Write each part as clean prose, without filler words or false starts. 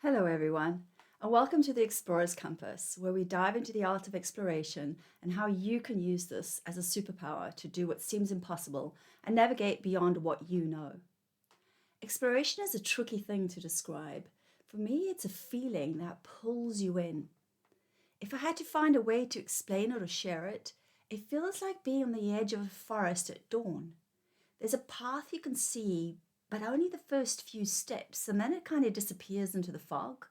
Hello, everyone, and welcome to the Explorer's Compass, where we dive into the art of exploration and how you can use this as a superpower to do what seems impossible and navigate beyond what you know. Exploration is a tricky thing to describe. For me, it's a feeling that pulls you in. If I had to find a way to explain it or share it, it feels like being on the edge of a forest at dawn. There's a path you can see, but only the first few steps, and then it kind of disappears into the fog.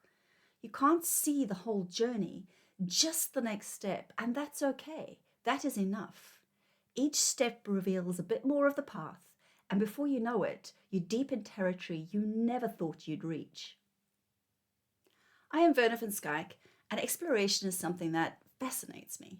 You can't see the whole journey, just the next step, and that's okay. That is enough. Each step reveals a bit more of the path, and before you know it, you're deep in territory you never thought you'd reach. I am Verna van Schaik, and exploration is something that fascinates me.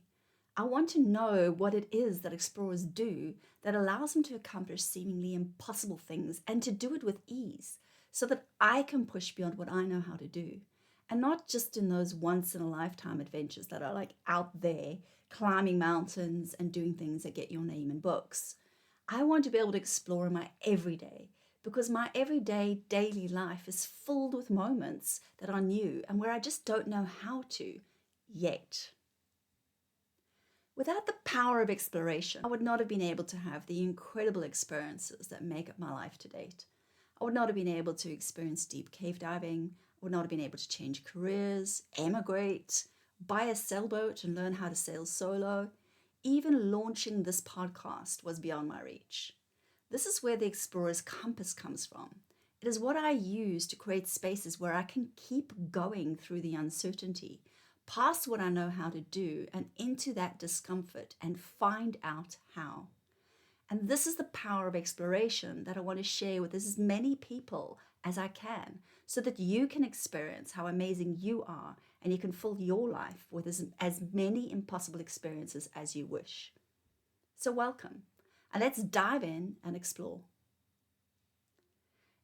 I want to know what it is that explorers do that allows them to accomplish seemingly impossible things and to do it with ease so that I can push beyond what I know how to do. And not just in those once in a lifetime adventures that are like out there climbing mountains and doing things that get your name in books. I want to be able to explore in my everyday because my everyday daily life is filled with moments that are new and where I just don't know how to yet. Without the power of exploration, I would not have been able to have the incredible experiences that make up my life to date. I would not have been able to experience deep cave diving. I would not have been able to change careers, emigrate, buy a sailboat and learn how to sail solo. Even launching this podcast was beyond my reach. This is where the explorer's compass comes from. It is what I use to create spaces where I can keep going through the uncertainty, past what I know how to do, and into that discomfort and find out how. And this is the power of exploration that I want to share with as many people as I can so that you can experience how amazing you are and you can fill your life with as many impossible experiences as you wish. So, welcome, and let's dive in and explore.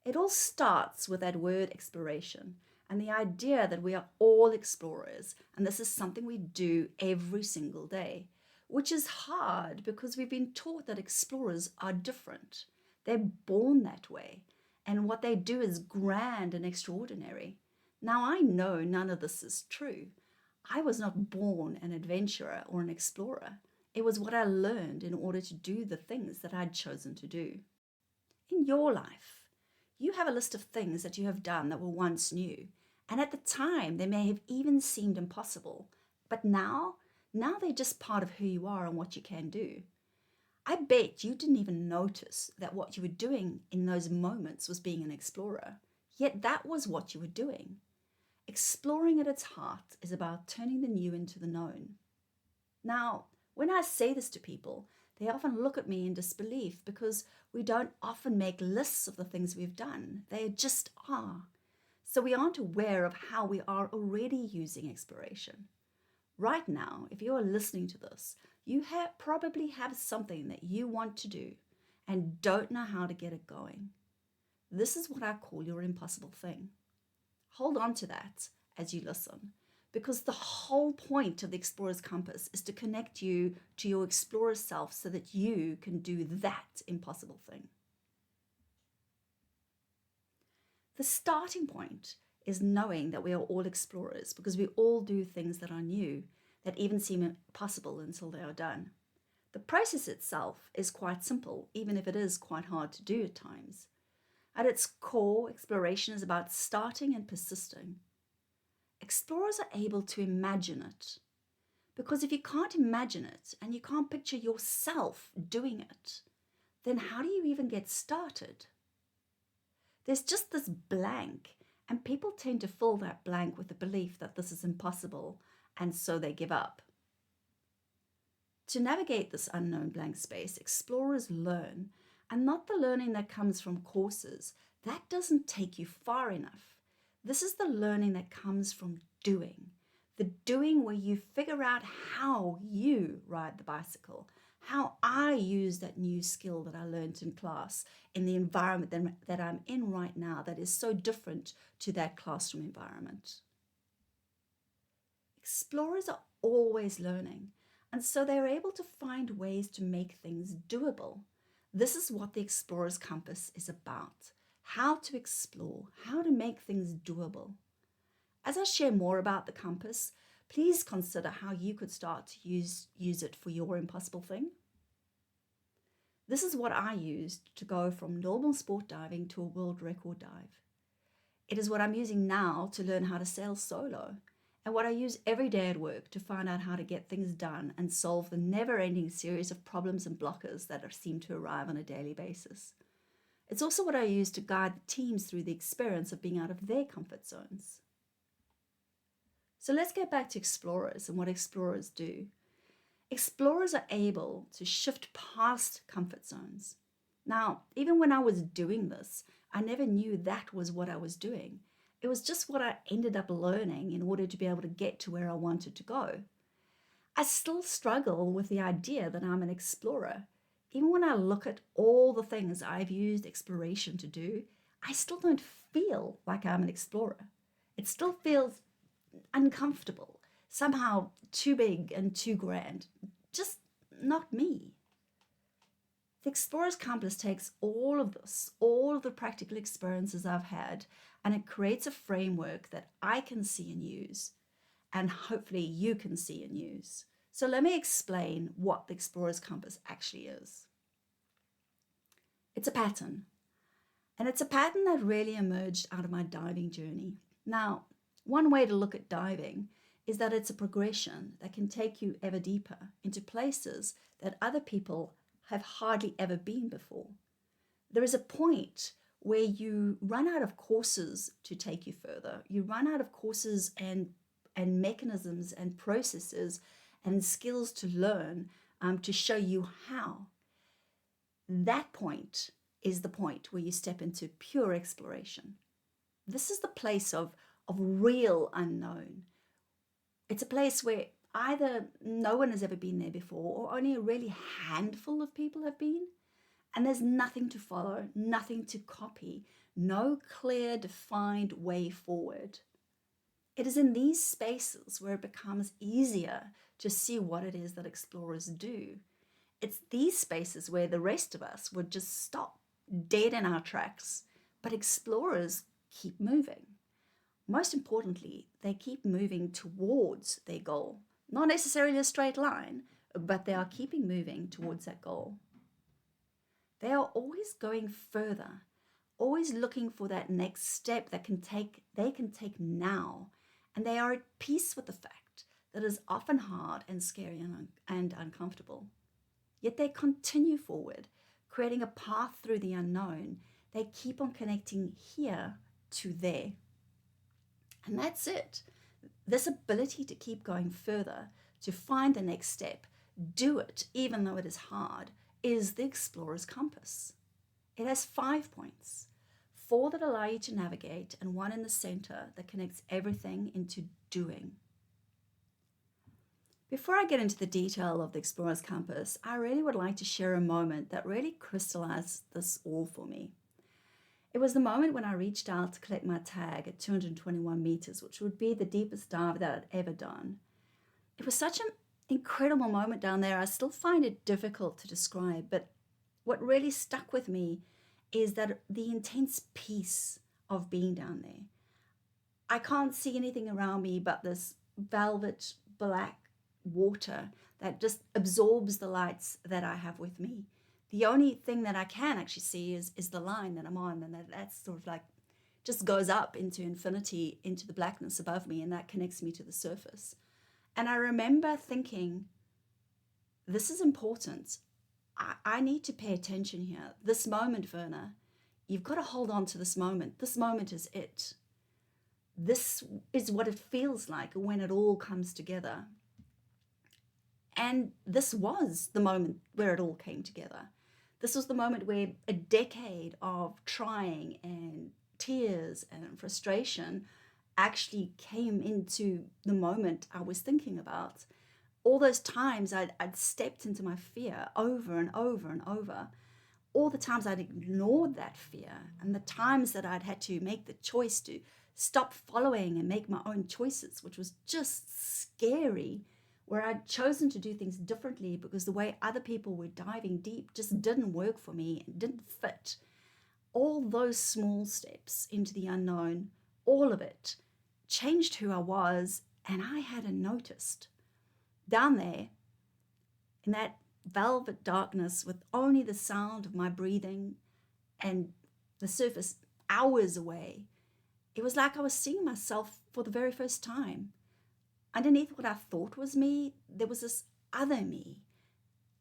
It all starts with that word exploration and the idea that we are all explorers and this is something we do every single day, which is hard because we've been taught that explorers are different. They're born that way, and what they do is grand and extraordinary. Now, I know none of this is true. I was not born an adventurer or an explorer. It was what I learned in order to do the things that I'd chosen to do. In your life, you have a list of things that you have done that were once new, and at the time they may have even seemed impossible, but now they're just part of who you are and what you can do. I bet you didn't even notice that what you were doing in those moments was being an explorer, yet that was what you were doing. Exploring at its heart is about turning the new into the known. Now, when I say this to people, they often look at me in disbelief because we don't often make lists of the things we've done. They just are. So we aren't aware of how we are already using exploration. Right now, if you are listening to this, you probably have something that you want to do and don't know how to get it going. This is what I call your impossible thing. Hold on to that as you listen, because the whole point of the Explorer's Compass is to connect you to your explorer self so that you can do that impossible thing. The starting point is knowing that we are all explorers because we all do things that are new, that even seem impossible until they are done. The process itself is quite simple, even if it is quite hard to do at times. At its core, exploration is about starting and persisting. Explorers are able to imagine it. Because if you can't imagine it and you can't picture yourself doing it, then how do you even get started? There's just this blank, and people tend to fill that blank with the belief that this is impossible, and so they give up. To navigate this unknown blank space, explorers learn, and not the learning that comes from courses. That doesn't take you far enough. This is the learning that comes from doing. The doing where you figure out how you ride the bicycle, how I use that new skill that I learned in class in the environment that I'm in right now that is so different to that classroom environment. Explorers are always learning, and so they're able to find ways to make things doable. This is what the Explorer's Compass is about. How to explore, how to make things doable. As I share more about the compass, please consider how you could start to use it for your impossible thing. This is what I used to go from normal sport diving to a world record dive. It is what I'm using now to learn how to sail solo, and what I use every day at work to find out how to get things done and solve the never-ending series of problems and blockers that seem to arrive on a daily basis. It's also what I use to guide the teams through the experience of being out of their comfort zones. So let's get back to explorers and what explorers do. Explorers are able to shift past comfort zones. Now, even when I was doing this, I never knew that was what I was doing. It was just what I ended up learning in order to be able to get to where I wanted to go. I still struggle with the idea that I'm an explorer. Even when I look at all the things I've used exploration to do, I still don't feel like I'm an explorer. It still feels uncomfortable, somehow too big and too grand. Just not me. The Explorer's Compass takes all of this, all of the practical experiences I've had, and it creates a framework that I can see and use, and hopefully you can see and use. So let me explain what the Explorer's Compass actually is. It's a pattern, and it's a pattern that really emerged out of my diving journey. Now, one way to look at diving is that it's a progression that can take you ever deeper into places that other people have hardly ever been before. There is a point where you run out of courses to take you further. You run out of courses and mechanisms and processes and skills to learn to show you how. That point is the point where you step into pure exploration. This is the place of real unknown. It's a place where either no one has ever been there before or only a really handful of people have been, and there's nothing to follow, nothing to copy, no clear defined way forward. It is in these spaces where it becomes easier to see what it is that explorers do. It's these spaces where the rest of us would just stop dead in our tracks, but explorers keep moving. Most importantly, they keep moving towards their goal. Not necessarily a straight line, but they are keeping moving towards that goal. They are always going further, always looking for that next step that they can take now. And they are at peace with the fact that it is often hard and scary and uncomfortable. Yet they continue forward, creating a path through the unknown. They keep on connecting here to there. And that's it. This ability to keep going further, to find the next step, do it even though it is hard, is the Explorer's Compass. It has 5 points, 4 that allow you to navigate, and 1 in the center that connects everything into doing. Before I get into the detail of the Explorer's Compass, I really would like to share a moment that really crystallized this all for me. It was the moment when I reached out to collect my tag at 221 meters, which would be the deepest dive that I'd ever done. It was such an incredible moment down there. I still find it difficult to describe, but what really stuck with me is that the intense peace of being down there. I can't see anything around me but this velvet black water that just absorbs the lights that I have with me. The only thing that I can actually see is the line that I'm on, and that's sort of like just goes up into infinity, into the blackness above me, and that connects me to the surface. And I remember thinking, this is important. I need to pay attention here. This moment, Verna, you've got to hold on to this moment. This moment is it. This is what it feels like when it all comes together. And this was the moment where it all came together. This was the moment where a decade of trying and tears and frustration actually came into the moment I was thinking about. All those times I'd stepped into my fear over and over and over. All the times I'd ignored that fear, and the times that I'd had to make the choice to stop following and make my own choices, which was just scary, where I'd chosen to do things differently because the way other people were diving deep just didn't work for me and didn't fit. All those small steps into the unknown, all of it changed who I was, and I hadn't noticed. Down there, in that velvet darkness with only the sound of my breathing and the surface hours away, it was like I was seeing myself for the very first time. Underneath what I thought was me, there was this other me.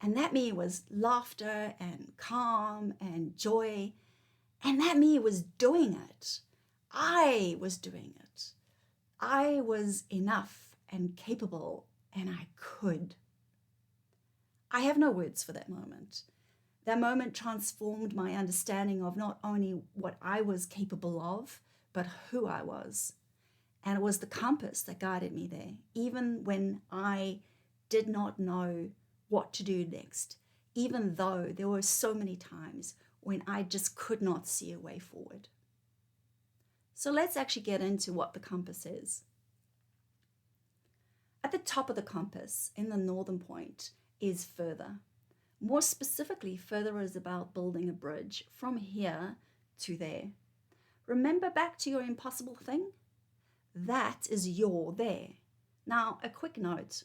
And that me was laughter and calm and joy. And that me was doing it. I was doing it. I was enough and capable, and I could. I have no words for that moment. That moment transformed my understanding of not only what I was capable of, but who I was. And it was the compass that guided me there, even when I did not know what to do next, even though there were so many times when I just could not see a way forward. So let's actually get into what the compass is. At the top of the compass, in the northern point, is further. More specifically, further is about building a bridge from here to there. Remember back to your impossible thing? That is your there. Now, a quick note.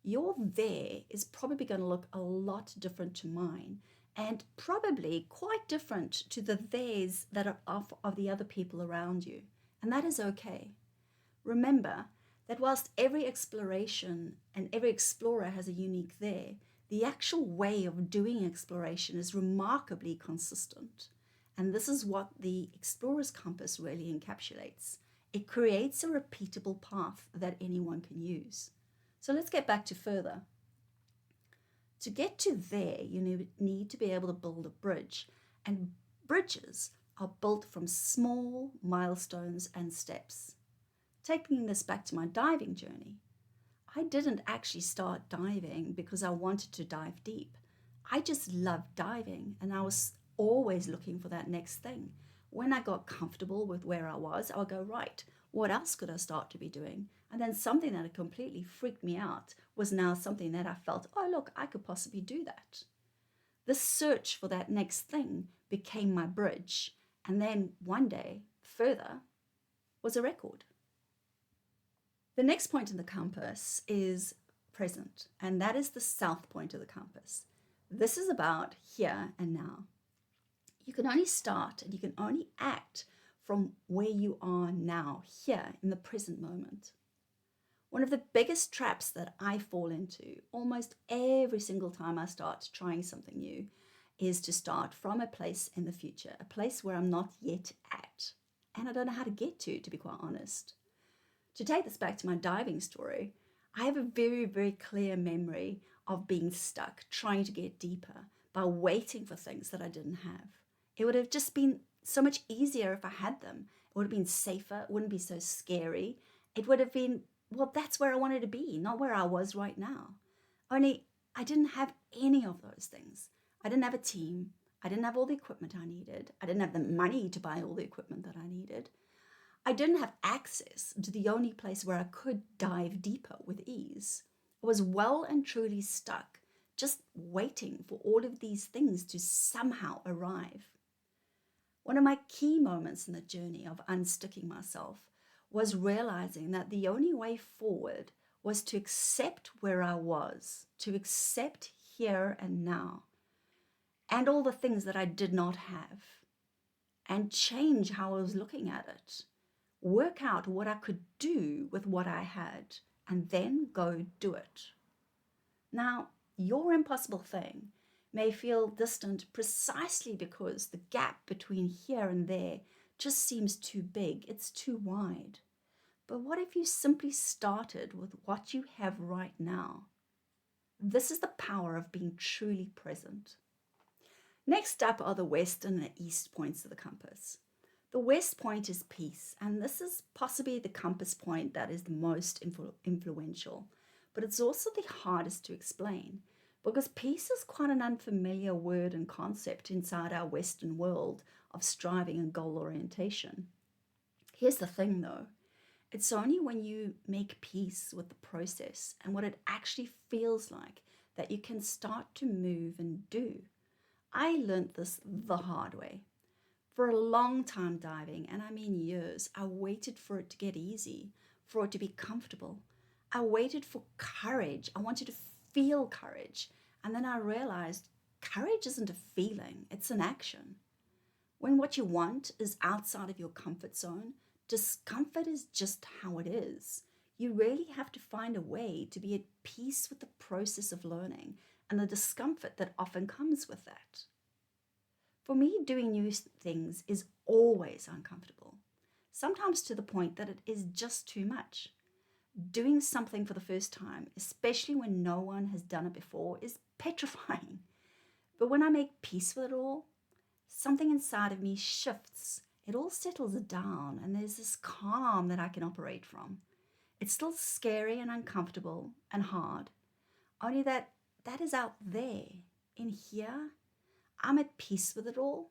Your there is probably going to look a lot different to mine, and probably quite different to the theirs that are of the other people around you. And that is okay. Remember that whilst every exploration and every explorer has a unique there, the actual way of doing exploration is remarkably consistent. And this is what the explorer's compass really encapsulates. It creates a repeatable path that anyone can use. So let's get back to further. To get to there, you need to be able to build a bridge. And bridges are built from small milestones and steps. Taking this back to my diving journey, I didn't actually start diving because I wanted to dive deep. I just loved diving, and I was always looking for that next thing. When I got comfortable with where I was, I would go, right, what else could I start to be doing? And then something that had completely freaked me out was now something that I felt, oh, look, I could possibly do that. The search for that next thing became my bridge. And then one day, further, was a record. The next point in the compass is present, and that is the south point of the compass. This is about here and now. You can only start and you can only act from where you are now, here in the present moment. One of the biggest traps that I fall into almost every single time I start trying something new is to start from a place in the future, a place where I'm not yet at, and I don't know how to get to be quite honest. To take this back to my diving story, I have a very, very clear memory of being stuck, trying to get deeper by waiting for things that I didn't have. It would have just been so much easier if I had them. It would have been safer. It wouldn't be so scary. It would have been, well, that's where I wanted to be, not where I was right now. Only I didn't have any of those things. I didn't have a team. I didn't have all the equipment I needed. I didn't have the money to buy all the equipment that I needed. I didn't have access to the only place where I could dive deeper with ease. I was well and truly stuck, just waiting for all of these things to somehow arrive. One of my key moments in the journey of unsticking myself was realizing that the only way forward was to accept where I was, to accept here and now, and all the things that I did not have, and change how I was looking at it. Work out what I could do with what I had, and then go do it. Now, your impossible thing may feel distant precisely because the gap between here and there just seems too big, it's too wide. But what if you simply started with what you have right now? This is the power of being truly present. Next up are the west and the east points of the compass. The west point is peace, and this is possibly the compass point that is the most influential, but it's also the hardest to explain because peace is quite an unfamiliar word and concept inside our Western world of striving and goal orientation. Here's the thing though, it's only when you make peace with the process and what it actually feels like that you can start to move and do. I learned this the hard way. For a long time diving, and I mean years, I waited for it to get easy, for it to be comfortable. I waited for courage. I wanted to feel courage. And then I realized courage isn't a feeling, it's an action. When what you want is outside of your comfort zone, discomfort is just how it is. You really have to find a way to be at peace with the process of learning and the discomfort that often comes with that. For me, doing new things is always uncomfortable, sometimes to the point that it is just too much. Doing something for the first time, especially when no one has done it before, is petrifying. But when I make peace with it all, something inside of me shifts. It all settles down, and there's this calm that I can operate from. It's still scary and uncomfortable and hard, only that is out there. In here, I'm at peace with it all,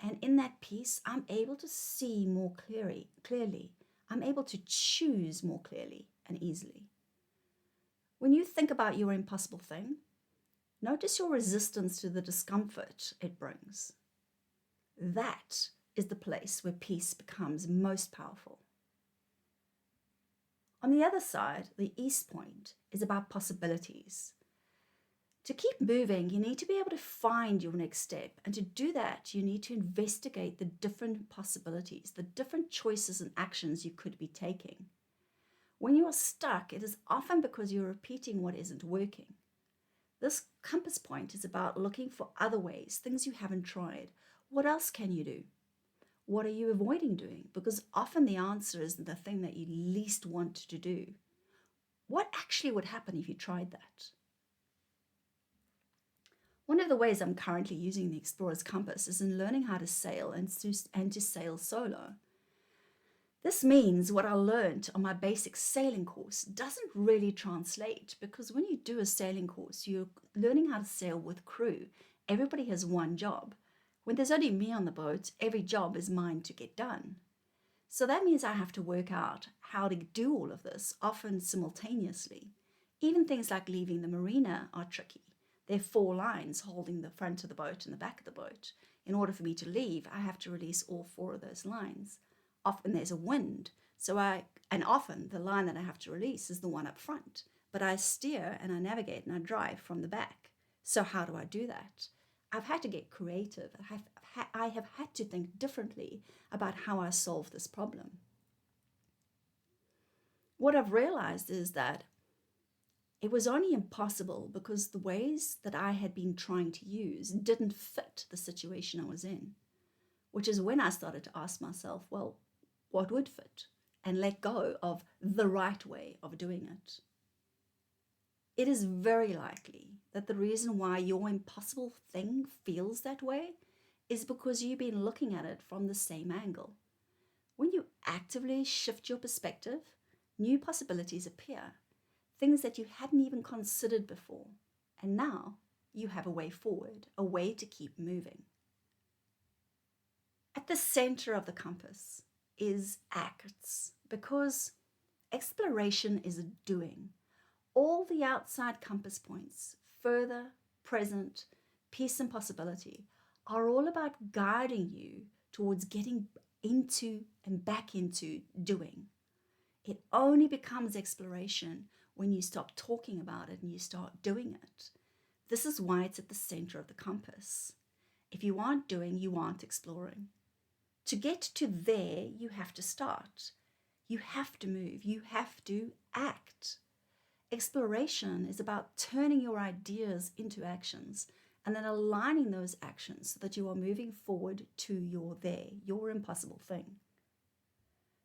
and in that peace, I'm able to see more clearly. I'm able to choose more clearly and easily. When you think about your impossible thing, notice your resistance to the discomfort it brings. That is the place where peace becomes most powerful. On the other side, the east point is about possibilities. To keep moving, you need to be able to find your next step. And to do that, you need to investigate the different possibilities, the different choices and actions you could be taking. When you are stuck, it is often because you're repeating what isn't working. This compass point is about looking for other ways, things you haven't tried. What else can you do? What are you avoiding doing? Because often the answer is the thing that you least want to do. What actually would happen if you tried that? One of the ways I'm currently using the Explorer's Compass is in learning how to sail and to sail solo. This means what I learned on my basic sailing course doesn't really translate, because when you do a sailing course, you're learning how to sail with crew. Everybody has one job. When there's only me on the boat, every job is mine to get done. So that means I have to work out how to do all of this, often simultaneously. Even things like leaving the marina are tricky. There are 4 lines holding the front of the boat and the back of the boat. In order for me to leave, I have to release all 4 of those lines. Often there's a wind, and often the line that I have to release is the one up front. But I steer and I navigate and I drive from the back. So how do I do that? I've had to get creative. I have had to think differently about how I solve this problem. What I've realized is that it was only impossible because the ways that I had been trying to use didn't fit the situation I was in, which is when I started to ask myself, well, what would fit? And let go of the right way of doing it. It is very likely that the reason why your impossible thing feels that way is because you've been looking at it from the same angle. When you actively shift your perspective, new possibilities appear, things that you hadn't even considered before. And now you have a way forward, a way to keep moving. At the center of the compass is acts, because exploration is a doing. All the outside compass points, further, present, peace and possibility, are all about guiding you towards getting into and back into doing. It only becomes exploration when you stop talking about it and you start doing it. This is why it's at the center of the compass. If you aren't doing, you aren't exploring. To get to there, you have to start. You have to move. You have to act. Exploration is about turning your ideas into actions and then aligning those actions so that you are moving forward to your there, your impossible thing.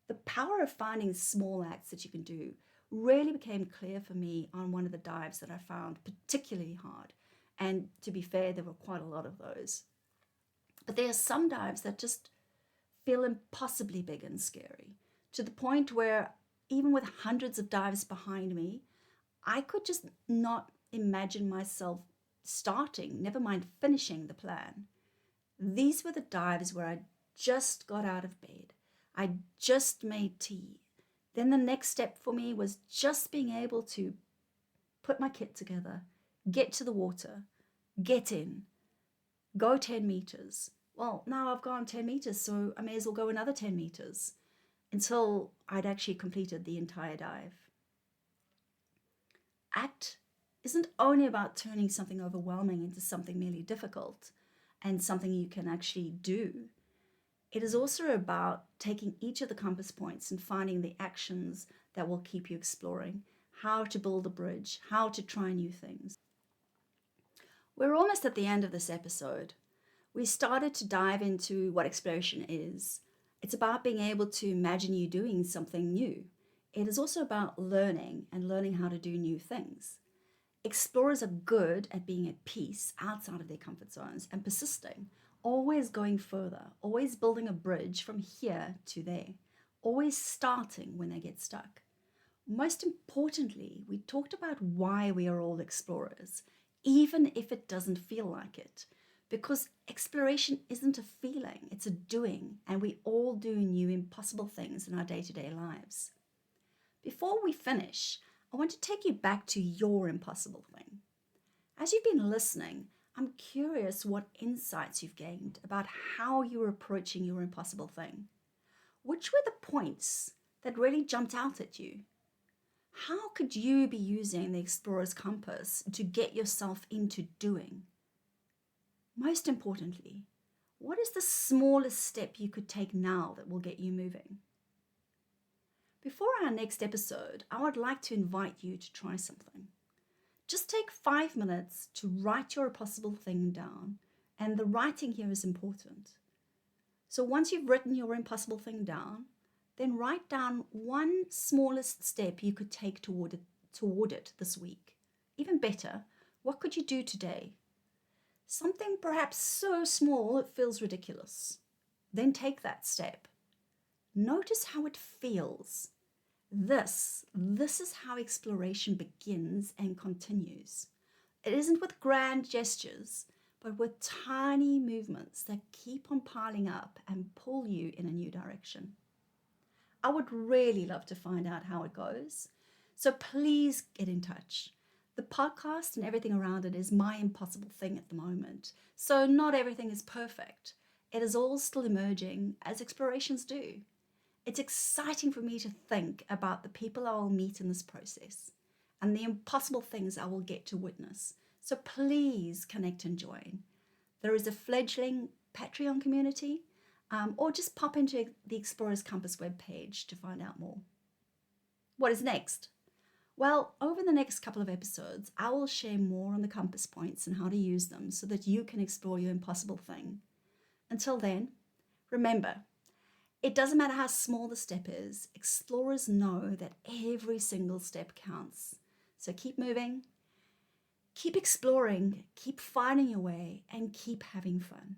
The power of finding small acts that you can do really became clear for me on one of the dives that I found particularly hard. And to be fair, there were quite a lot of those. But there are some dives that just feel impossibly big and scary, to the point where even with hundreds of dives behind me, I could just not imagine myself starting, never mind finishing the plan. These were the dives where I just got out of bed. I just made tea. Then the next step for me was just being able to put my kit together, get to the water, get in, go 10 meters, Well, now I've gone 10 meters, so I may as well go another 10 meters until I'd actually completed the entire dive. ACT isn't only about turning something overwhelming into something merely difficult and something you can actually do. It is also about taking each of the compass points and finding the actions that will keep you exploring, how to build a bridge, how to try new things. We're almost at the end of this episode. We started to dive into what exploration is. It's about being able to imagine you doing something new. It is also about learning and learning how to do new things. Explorers are good at being at peace outside of their comfort zones and persisting, always going further, always building a bridge from here to there, always starting when they get stuck. Most importantly, we talked about why we are all explorers, even if it doesn't feel like it. Because exploration isn't a feeling, it's a doing, and we all do new impossible things in our day-to-day lives. Before we finish, I want to take you back to your impossible thing. As you've been listening, I'm curious what insights you've gained about how you were approaching your impossible thing. Which were the points that really jumped out at you? How could you be using the explorer's compass to get yourself into doing? Most importantly, what is the smallest step you could take now that will get you moving? Before our next episode, I would like to invite you to try something. Just take 5 minutes to write your impossible thing down, and the writing here is important. So once you've written your impossible thing down, then write down one smallest step you could take toward it this week. Even better, what could you do today? Something perhaps so small it feels ridiculous. Then take that step. Notice how it feels. This is how exploration begins and continues. It isn't with grand gestures, but with tiny movements that keep on piling up and pull you in a new direction. I would really love to find out how it goes. So please get in touch. The podcast and everything around it is my impossible thing at the moment. So not everything is perfect. It is all still emerging, as explorations do. It's exciting for me to think about the people I will meet in this process and the impossible things I will get to witness. So please connect and join. There is a fledgling Patreon community, or just pop into the Explorers Compass webpage to find out more. What is next? Well, over the next couple of episodes, I will share more on the compass points and how to use them so that you can explore your impossible thing. Until then, remember, it doesn't matter how small the step is, explorers know that every single step counts. So keep moving, keep exploring, keep finding your way, and keep having fun.